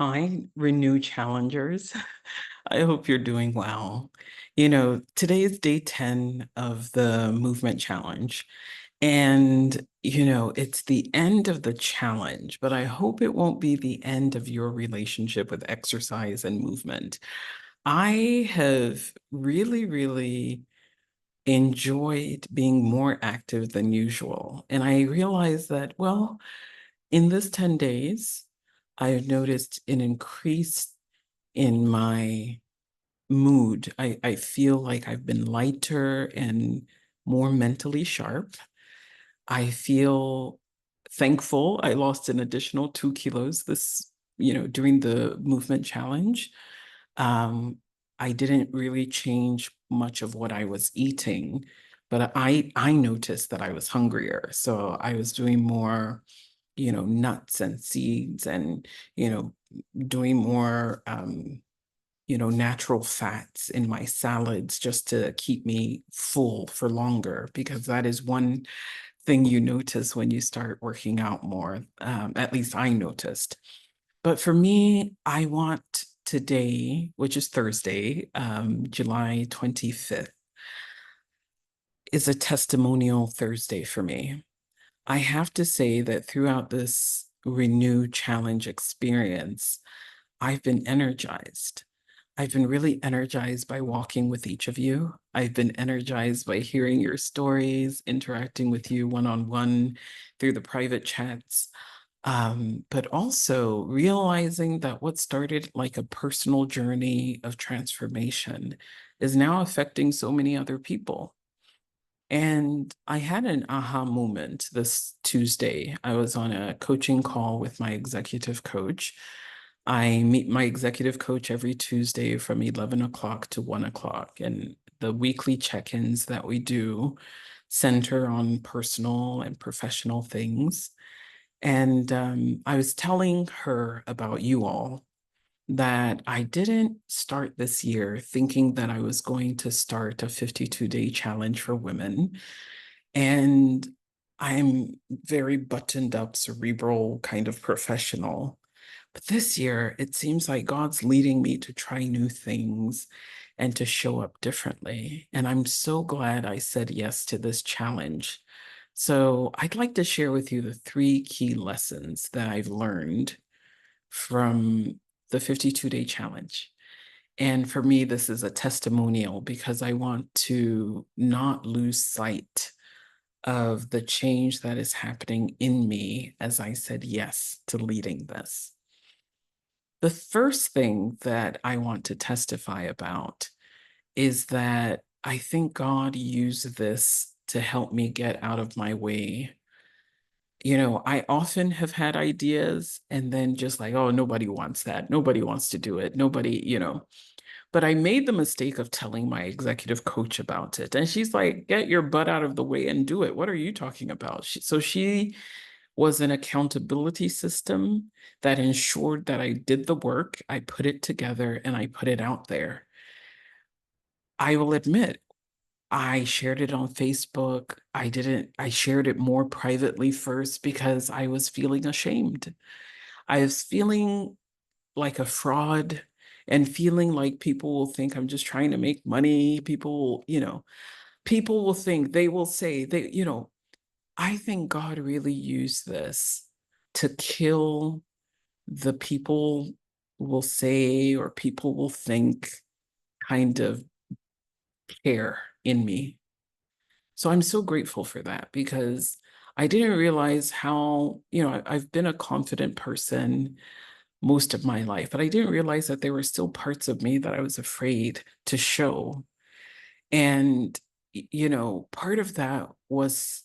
Hi, Renew Challengers. I hope you're doing well. Today is day 10 of the movement challenge. And, it's the end of the challenge, but I hope it won't be the end of your relationship with exercise and movement. I have really, really enjoyed being more active than usual. And I realized that, well, in this 10 days, I've noticed an increase in my mood. I feel like I've been lighter and more mentally sharp. I feel thankful. I lost an additional 2 kilos during the movement challenge. Um, I didn't really change much of what I was eating, but I noticed that I was hungrier. So I was doing more, nuts and seeds and, you know, doing more natural fats in my salads just to keep me full for longer, because that is one thing you notice when you start working out more. At least I noticed. But for me, I want today, which is Thursday, July 25th, is a testimonial Thursday for me. I have to say that throughout this Renew Challenge experience, I've been energized. I've been really energized by walking with each of you. I've been energized by hearing your stories, interacting with you one-on-one through the private chats, but also realizing that what started like a personal journey of transformation is now affecting so many other people. And I had an aha moment this Tuesday. I was on a coaching call with my executive coach. I meet my executive coach every Tuesday from 11 o'clock to 1 o'clock. And the weekly check-ins that we do center on personal and professional things. And I was telling her about you all, that I didn't start this year thinking that I was going to start a 52-day challenge for women. And I'm very buttoned up, cerebral kind of professional. But this year, it seems like God's leading me to try new things and to show up differently. And I'm so glad I said yes to this challenge. So I'd like to share with you the 3 key lessons that I've learned from the 52-day challenge. And for me, this is a testimonial because I want to not lose sight of the change that is happening in me as I said yes to leading this. The first thing that I want to testify about is that I think God used this to help me get out of my way. I often have had ideas and then just like, oh, nobody wants that. Nobody wants to do it. Nobody. But I made the mistake of telling my executive coach about it. And she's like, get your butt out of the way and do it. What are you talking about? So she was an accountability system that ensured that I did the work, I put it together, and I put it out there. I will admit, I shared it on Facebook. I shared it more privately first because I was feeling ashamed. I was feeling like a fraud and feeling like people will think I'm just trying to make money. People will think, they will say, I think God really used this to kill the people will say or people will think kind of care in me. So I'm so grateful for that because I didn't realize how, I've been a confident person most of my life, but I didn't realize that there were still parts of me that I was afraid to show. And, part of that was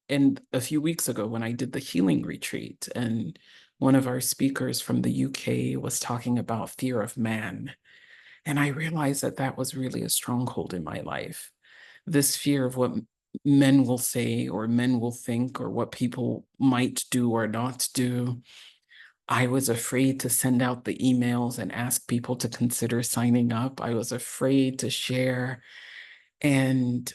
in a few weeks ago when I did the healing retreat, and one of our speakers from the UK was talking about fear of man. And I realized that that was really a stronghold in my life. This fear of what men will say or men will think or what people might do or not do. I was afraid to send out the emails and ask people to consider signing up. I was afraid to share. And,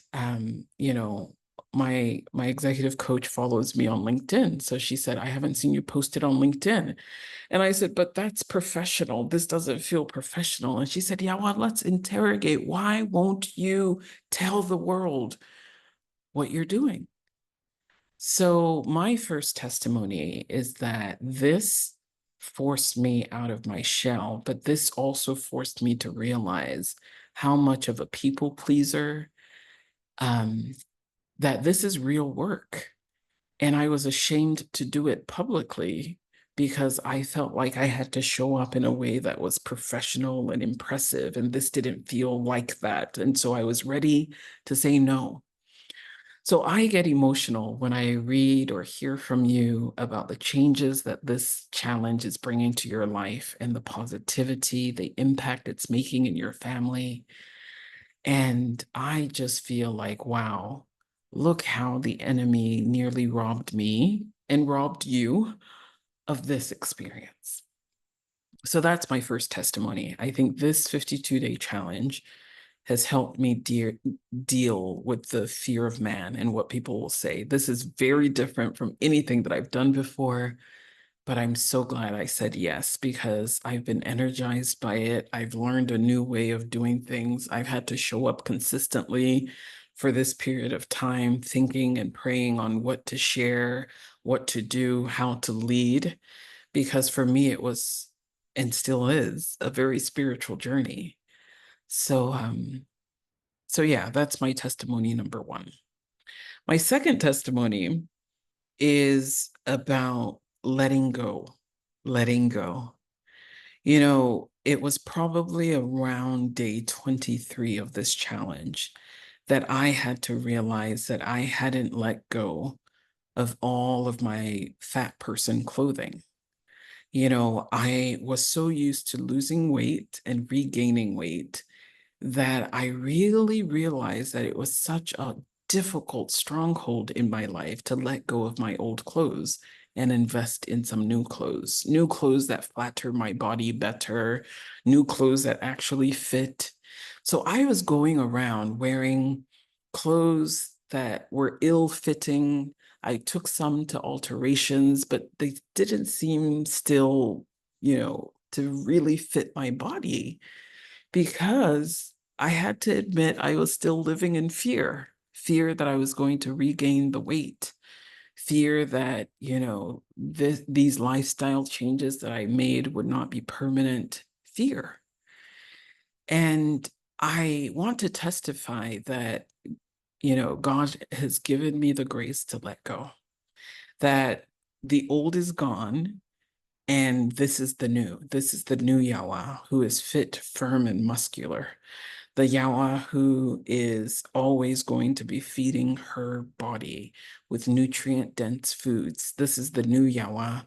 my executive coach follows me on LinkedIn. So she said, I haven't seen you posted on LinkedIn. And I said, but that's professional. This doesn't feel professional. And she said, yeah, well, let's interrogate. Why won't you tell the world what you're doing? So my first testimony is that this forced me out of my shell, but this also forced me to realize how much of a people pleaser, um, that this is real work. And I was ashamed to do it publicly because I felt like I had to show up in a way that was professional and impressive, and this didn't feel like that. And so I was ready to say no. So I get emotional when I read or hear from you about the changes that this challenge is bringing to your life and the positivity, the impact it's making in your family. And I just feel like, wow, look how the enemy nearly robbed me and robbed you of this experience. So that's my first testimony. I think this 52-day challenge has helped me deal with the fear of man and what people will say. This is very different from anything that I've done before, but I'm so glad I said yes because I've been energized by it. I've learned a new way of doing things. I've had to show up consistently for this period of time, thinking and praying on what to share, what to do, how to lead, because for me, it was and still is a very spiritual journey. So, so yeah, that's my testimony number one. My second testimony is about letting go, letting go. You know, it was probably around day 23 of this challenge that I had to realize that I hadn't let go of all of my fat person clothing. You know, I was so used to losing weight and regaining weight that I really realized that it was such a difficult stronghold in my life to let go of my old clothes and invest in some new clothes that flatter my body better, new clothes that actually fit. So I was going around wearing clothes that were ill-fitting. I took some to alterations, but they didn't seem still, to really fit my body because I had to admit I was still living in fear that I was going to regain the weight, fear that, these lifestyle changes that I made would not be permanent, fear. And I want to testify that, God has given me the grace to let go, that the old is gone. And this is the new. This is the new Yawa who is fit, firm, and muscular. The Yawa who is always going to be feeding her body with nutrient-dense foods. This is the new Yawa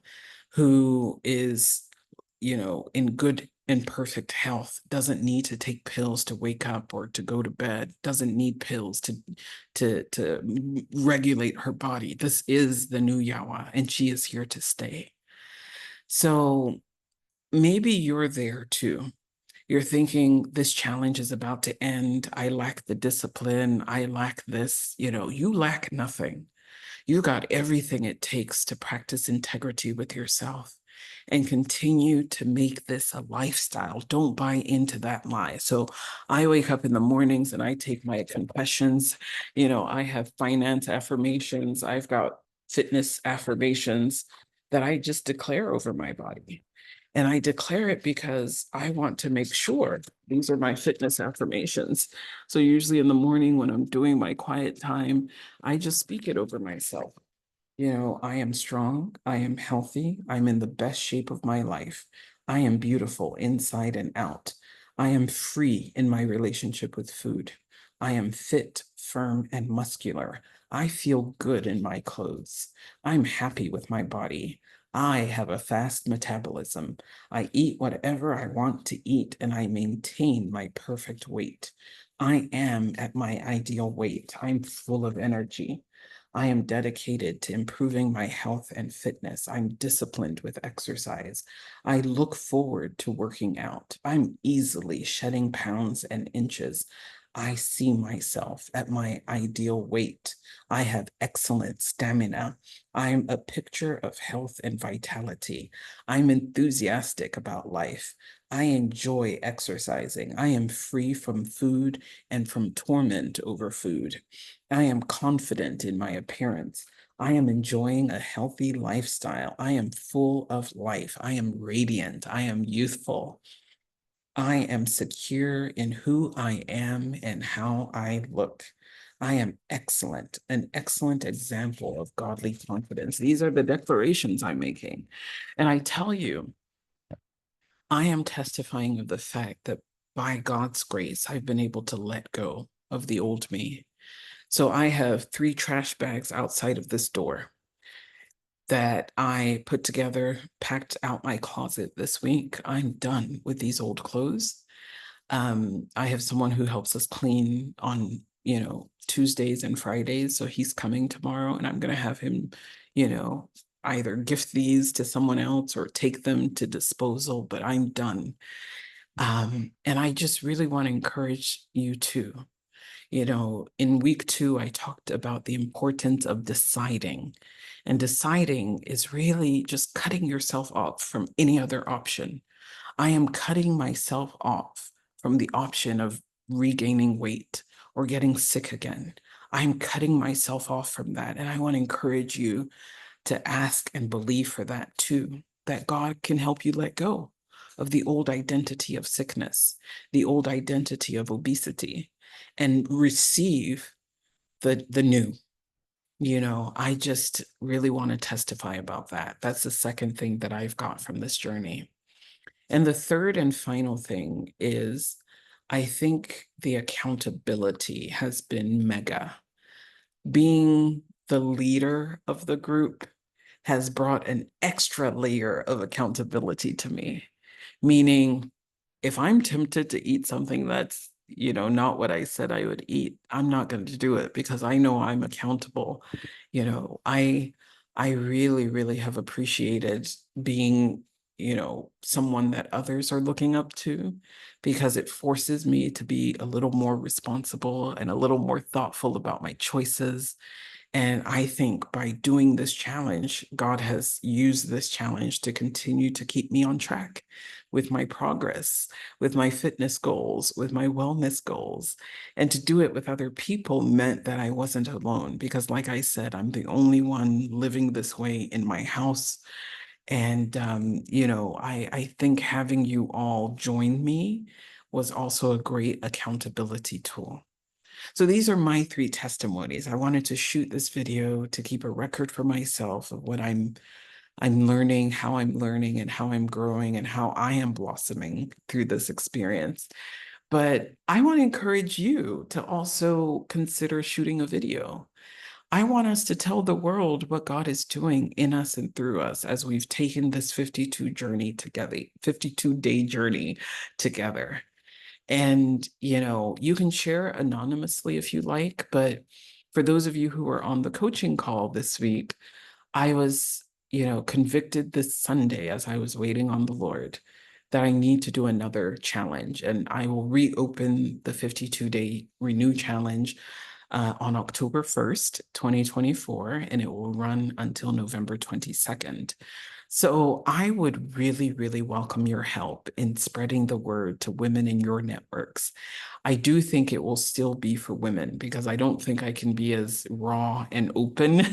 who is, in good and perfect health, doesn't need to take pills to wake up or to go to bed, doesn't need pills to regulate her body. This is the new Yawa, and she is here to stay. So maybe you're there too. You're thinking this challenge is about to end. I lack the discipline. I lack this. You lack nothing. You got everything it takes to practice integrity with yourself and continue to make this a lifestyle. Don't buy into that lie. So I wake up in the mornings and I take my confessions. I have finance affirmations. I've got fitness affirmations that I just declare over my body. And I declare it because I want to make sure these are my fitness affirmations. So usually in the morning when I'm doing my quiet time, I just speak it over myself. I am strong. I am healthy. I'm in the best shape of my life. I am beautiful inside and out. I am free in my relationship with food. I am fit, firm, and muscular. I feel good in my clothes. I'm happy with my body. I have a fast metabolism. I eat whatever I want to eat, and I maintain my perfect weight. I am at my ideal weight. I'm full of energy. I am dedicated to improving my health and fitness. I'm disciplined with exercise. I look forward to working out. I'm easily shedding pounds and inches. I see myself at my ideal weight. I have excellent stamina. I'm a picture of health and vitality. I'm enthusiastic about life. I enjoy exercising. I am free from food and from torment over food. I am confident in my appearance. I am enjoying a healthy lifestyle. I am full of life. I am radiant. I am youthful. I am secure in who I am and how I look. I am excellent, an excellent example of godly confidence. These are the declarations I'm making. And I tell you, I am testifying of the fact that by God's grace, I've been able to let go of the old me. So I have 3 trash bags outside of this door that I put together, packed out my closet this week. I'm done with these old clothes. I have someone who helps us clean on, Tuesdays and Fridays. So he's coming tomorrow and I'm going to have him, you know, either gift these to someone else or take them to disposal, but I'm done. And I just really want to encourage you too. In week 2, I talked about the importance of deciding. And deciding is really just cutting yourself off from any other option. I am cutting myself off from the option of regaining weight or getting sick again. I'm cutting myself off from that. And I want to encourage you to ask and believe for that too, that God can help you let go of the old identity of sickness, the old identity of obesity, and receive the new. I just really want to testify about that. That's the second thing that I've got from this journey. And the third and final thing is, I think the accountability has been mega. Being the leader of the group has brought an extra layer of accountability to me, meaning if I'm tempted to eat something that's, not what I said I would eat, I'm not going to do it because I know I'm accountable. I really, really have appreciated being, someone that others are looking up to because it forces me to be a little more responsible and a little more thoughtful about my choices. And I think by doing this challenge, God has used this challenge to continue to keep me on track with my progress, with my fitness goals, with my wellness goals. And to do it with other people meant that I wasn't alone because, like I said, I'm the only one living this way in my house. And, I think having you all join me was also a great accountability tool. So these are my 3 testimonies. I wanted to shoot this video to keep a record for myself of what I'm learning, and how I'm growing and how I am blossoming through this experience. But I want to encourage you to also consider shooting a video. I want us to tell the world what God is doing in us and through us as we've taken this 52-day journey together. And, you can share anonymously if you like, but for those of you who are on the coaching call this week, I was, convicted this Sunday as I was waiting on the Lord that I need to do another challenge. And I will reopen the 52-day Renew Challenge on October 1st, 2024, and it will run until November 22nd. So I would really, really welcome your help in spreading the word to women in your networks. I do think it will still be for women because I don't think I can be as raw and open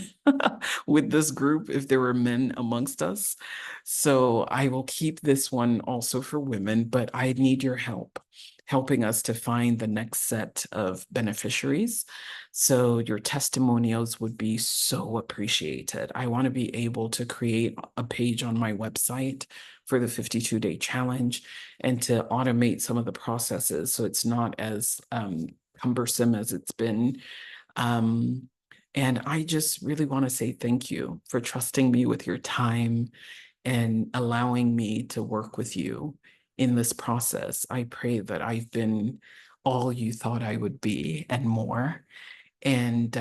with this group if there were men amongst us. So I will keep this one also for women, but I need your help helping us to find the next set of beneficiaries. So your testimonials would be so appreciated. I want to be able to create a page on my website for the 52-day challenge and to automate some of the processes so it's not as cumbersome as it's been. And I just really want to say thank you for trusting me with your time and allowing me to work with you in this process. I pray that I've been all you thought I would be and more. And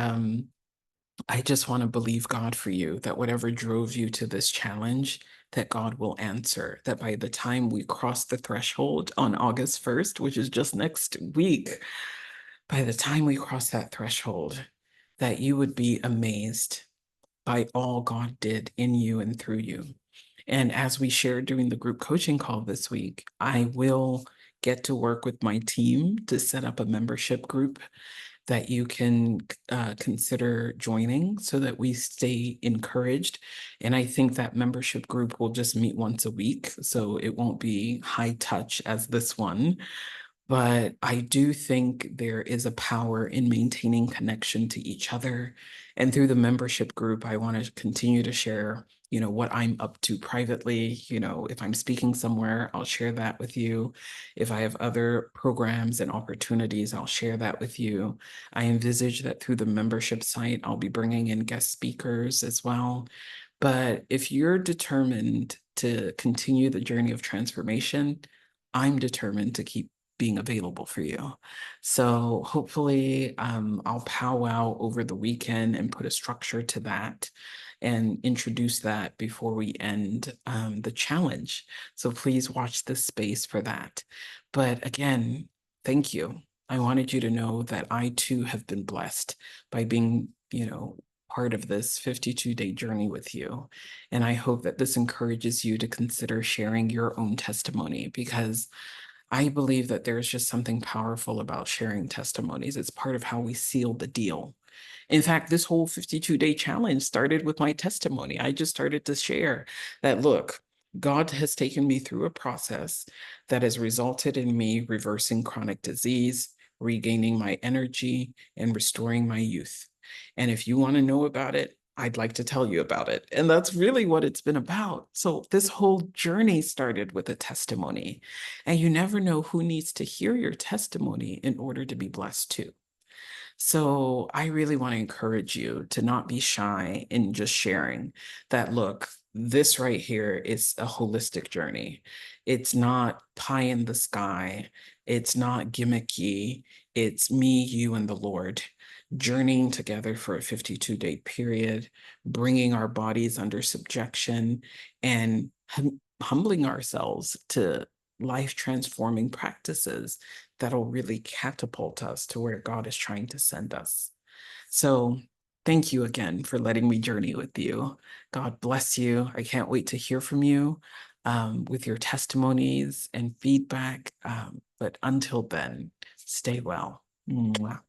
I just want to believe God for you that whatever drove you to this challenge, that God will answer, that by the time we cross the threshold on August 1st, which is just next week, by the time we cross that threshold, that you would be amazed by all God did in you and through you. And as we shared during the group coaching call this week, I will get to work with my team to set up a membership group that you can consider joining so that we stay encouraged. And I think that membership group will just meet once a week, so it won't be high touch as this one. But I do think there is a power in maintaining connection to each other. And through the membership group, I want to continue to share, what I'm up to privately. If I'm speaking somewhere, I'll share that with you. If I have other programs and opportunities, I'll share that with you. I envisage that through the membership site, I'll be bringing in guest speakers as well. But if you're determined to continue the journey of transformation, I'm determined to keep being available for you. So hopefully I'll powwow over the weekend and put a structure to that and introduce that before we end the challenge. So please watch this space for that. But again, thank you. I wanted you to know that I too have been blessed by being, part of this 52-day journey with you. And I hope that this encourages you to consider sharing your own testimony, because I believe that there's just something powerful about sharing testimonies. It's part of how we seal the deal. In fact, this whole 52-day challenge started with my testimony. I just started to share that, look, God has taken me through a process that has resulted in me reversing chronic disease, regaining my energy, and restoring my youth. And if you want to know about it, I'd like to tell you about it. And that's really what it's been about. So this whole journey started with a testimony. And you never know who needs to hear your testimony in order to be blessed too. So I really want to encourage you to not be shy in just sharing that, look, this right here is a holistic journey. It's not pie in the sky. It's not gimmicky. It's me, you, and the Lord journeying together for a 52-day period, bringing our bodies under subjection and humbling ourselves to life transforming practices that'll really catapult us to where God is trying to send us. So thank you again for letting me journey with you. God bless you. I can't wait to hear from you with your testimonies and feedback. But until then, stay well. Mwah.